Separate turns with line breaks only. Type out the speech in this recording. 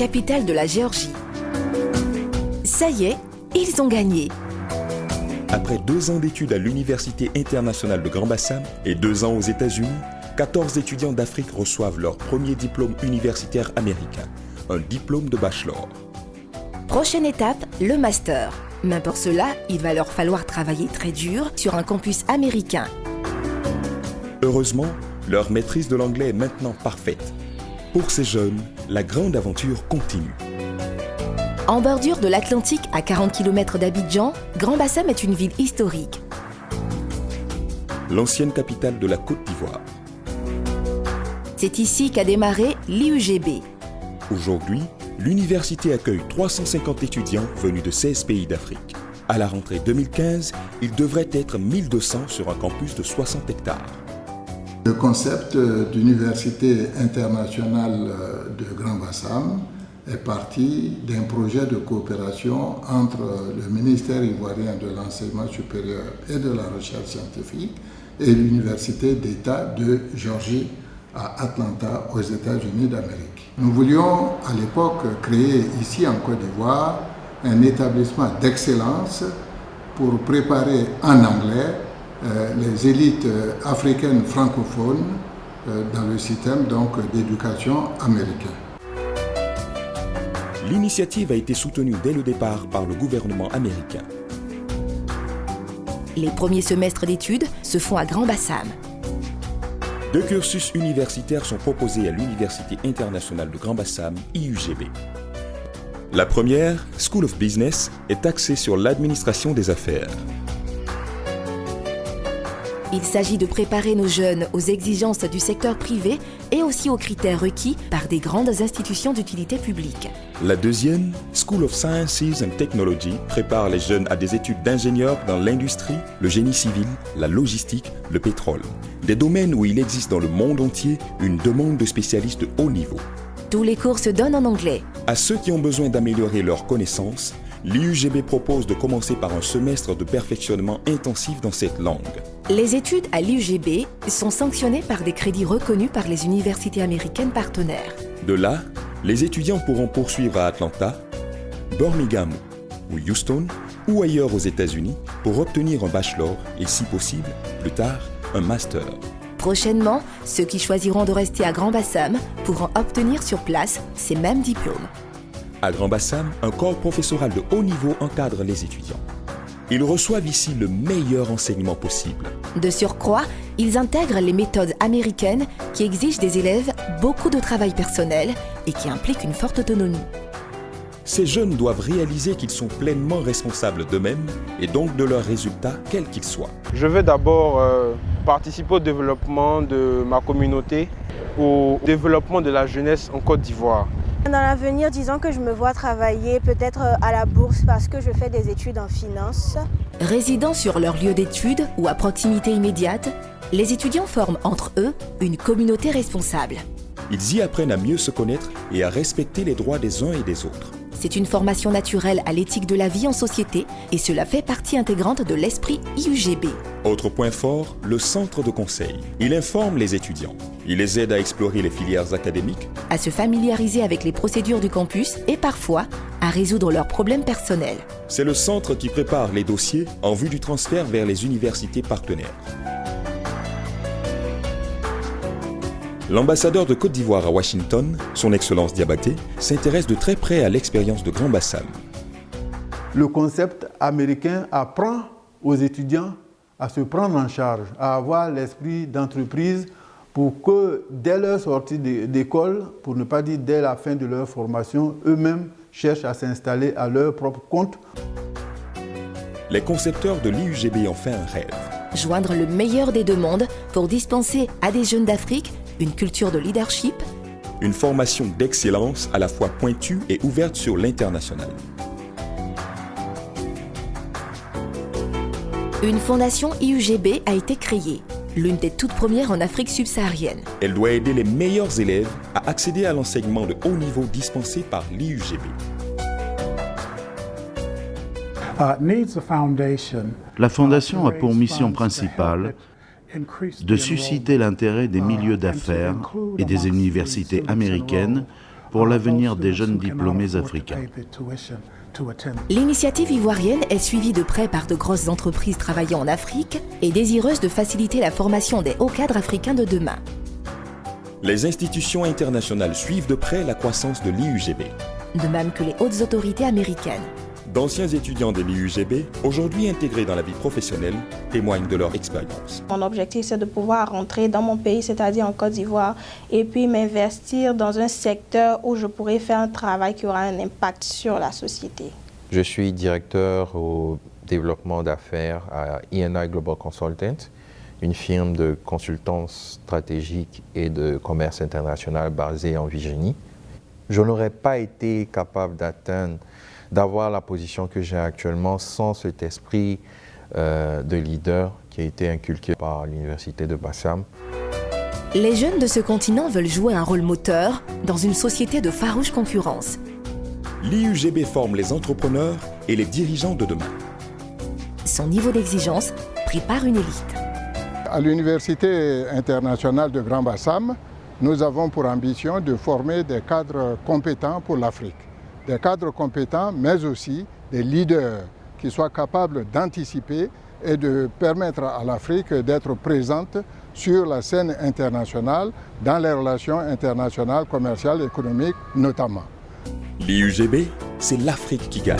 capitale de la Géorgie. Ça y est, ils ont gagné.
Après 2 ans d'études à l'Université internationale de Grand Bassam et 2 ans aux États-Unis, 14 étudiants d'Afrique reçoivent leur premier diplôme universitaire américain, un diplôme de bachelor.
Prochaine étape, le master. Mais pour cela, il va leur falloir travailler très dur sur un campus américain.
Heureusement, leur maîtrise de l'anglais est maintenant parfaite. Pour ces jeunes, la grande aventure continue.
En bordure de l'Atlantique, à 40 km d'Abidjan, Grand Bassam est une ville historique.
L'ancienne capitale de la Côte d'Ivoire.
C'est ici qu'a démarré l'IUGB.
Aujourd'hui, l'université accueille 350 étudiants venus de 16 pays d'Afrique. À la rentrée 2015, il devrait être 1200 sur un campus de 60 hectares.
Le concept d'université internationale de Grand Bassam est parti d'un projet de coopération entre le ministère ivoirien de l'enseignement supérieur et de la recherche scientifique et l'université d'État de Géorgie à Atlanta, aux États-Unis d'Amérique. Nous voulions à l'époque créer ici en Côte d'Ivoire un établissement d'excellence pour préparer en anglais les élites africaines francophones dans le système d'éducation américain.
L'initiative a été soutenue dès le départ par le gouvernement américain.
Les premiers semestres d'études se font à Grand Bassam.
2 cursus universitaires sont proposés à l'Université internationale de Grand Bassam, IUGB. La première, School of Business, est axée sur l'administration des affaires.
Il s'agit de préparer nos jeunes aux exigences du secteur privé et aussi aux critères requis par des grandes institutions d'utilité publique.
La deuxième, School of Sciences and Technology, prépare les jeunes à des études d'ingénieurs dans l'industrie, le génie civil, la logistique, le pétrole. Des domaines où il existe dans le monde entier une demande de spécialistes de haut niveau.
Tous les cours se donnent en anglais.
À ceux qui ont besoin d'améliorer leurs connaissances, l'IUGB propose de commencer par un semestre de perfectionnement intensif dans cette langue.
Les études à l'IUGB sont sanctionnées par des crédits reconnus par les universités américaines partenaires.
De là, les étudiants pourront poursuivre à Atlanta, Birmingham ou Houston ou ailleurs aux États-Unis pour obtenir un bachelor et, si possible, plus tard, un master.
Prochainement, ceux qui choisiront de rester à Grand Bassam pourront obtenir sur place ces mêmes diplômes.
À Grand Bassam, un corps professoral de haut niveau encadre les étudiants. Ils reçoivent ici le meilleur enseignement possible.
De surcroît, ils intègrent les méthodes américaines qui exigent des élèves beaucoup de travail personnel et qui impliquent une forte autonomie.
Ces jeunes doivent réaliser qu'ils sont pleinement responsables d'eux-mêmes et donc de leurs résultats, quels qu'ils soient.
Je veux d'abord participer au développement de ma communauté, au développement de la jeunesse en Côte d'Ivoire.
Dans l'avenir, disons que je me vois travailler peut-être à la bourse parce que je fais des études en finance.
Résidant sur leur lieu d'études ou à proximité immédiate, les étudiants forment entre eux une communauté responsable.
Ils y apprennent à mieux se connaître et à respecter les droits des uns et des autres.
C'est une formation naturelle à l'éthique de la vie en société et cela fait partie intégrante de l'esprit IUGB.
Autre point fort, le centre de conseil. Il informe les étudiants. Il les aide à explorer les filières académiques,
à se familiariser avec les procédures du campus et parfois à résoudre leurs problèmes personnels.
C'est le centre qui prépare les dossiers en vue du transfert vers les universités partenaires. L'ambassadeur de Côte d'Ivoire à Washington, son Excellence Diabaté, s'intéresse de très près à l'expérience de Grand Bassam.
Le concept américain apprend aux étudiants à se prendre en charge, à avoir l'esprit d'entreprise pour que dès leur sortie d'école, pour ne pas dire dès la fin de leur formation, eux-mêmes cherchent à s'installer à leur propre compte.
Les concepteurs de l'IUGB ont fait un rêve.
Joindre le meilleur des deux mondes pour dispenser à des jeunes d'Afrique une culture de leadership,
une formation d'excellence à la fois pointue et ouverte sur l'international.
Une fondation IUGB a été créée, l'une des toutes premières en Afrique subsaharienne.
Elle doit aider les meilleurs élèves à accéder à l'enseignement de haut niveau dispensé par l'IUGB.
La fondation a pour mission principale de susciter l'intérêt des milieux d'affaires et des universités américaines pour l'avenir des jeunes diplômés africains.
L'initiative ivoirienne est suivie de près par de grosses entreprises travaillant en Afrique et désireuses de faciliter la formation des hauts cadres africains de demain.
Les institutions internationales suivent de près la croissance de l'IUGB.
De même que les hautes autorités américaines.
D'anciens étudiants de l'IUGB, aujourd'hui intégrés dans la vie professionnelle, témoignent de leur expérience.
Mon objectif, c'est de pouvoir rentrer dans mon pays, c'est-à-dire en Côte d'Ivoire, et puis m'investir dans un secteur où je pourrais faire un travail qui aura un impact sur la société.
Je suis directeur au développement d'affaires à E&I Global Consultant, une firme de consultance stratégique et de commerce international basée en Virginie. Je n'aurais pas été capable d'avoir la position que j'ai actuellement sans cet esprit de leader qui a été inculqué par l'Université de Bassam.
Les jeunes de ce continent veulent jouer un rôle moteur dans une société de farouche concurrence.
L'IUGB forme les entrepreneurs et les dirigeants de demain.
Son niveau d'exigence prépare une élite.
À l'Université internationale de Grand Bassam, nous avons pour ambition de former des cadres compétents pour l'Afrique. Des cadres compétents, mais aussi des leaders qui soient capables d'anticiper et de permettre à l'Afrique d'être présente sur la scène internationale, dans les relations internationales, commerciales, économiques notamment.
L'IUGB, c'est l'Afrique qui gagne.